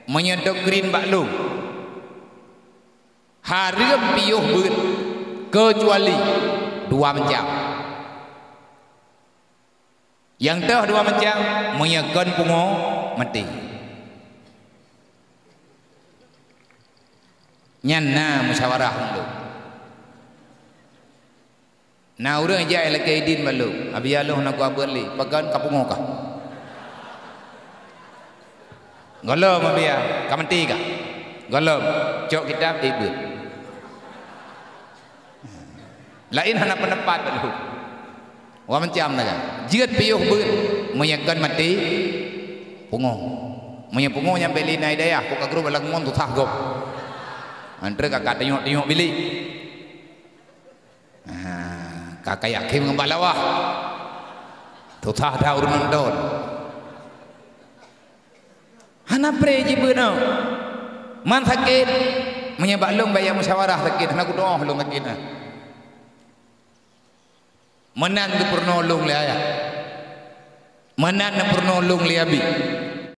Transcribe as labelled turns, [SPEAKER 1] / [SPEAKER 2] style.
[SPEAKER 1] menyedok green baklung harga piuh beut kecuali 2 jam yang teh 2 jam menyekan pungo mati nyana musyawarah dulu na urang jai la kaidin balu abialo na ko abeli pagan kapungo ka golom abia kamenti ka golom cok kitab ibu lain hana pendapat balu wa macam naga jiat piuh beut menyekan mati pungo menye pungo nyampe lina hidayah ko kagru balang mon tu thah gop antre kakak tengok bilik kakak yakin ngembalawah tu thah dah urun don hana preji beuna man sakit menyebak long bayar musyawarah sakit hana ku doa long sakit menan tu pernolong le ayah menan na pernolong le abi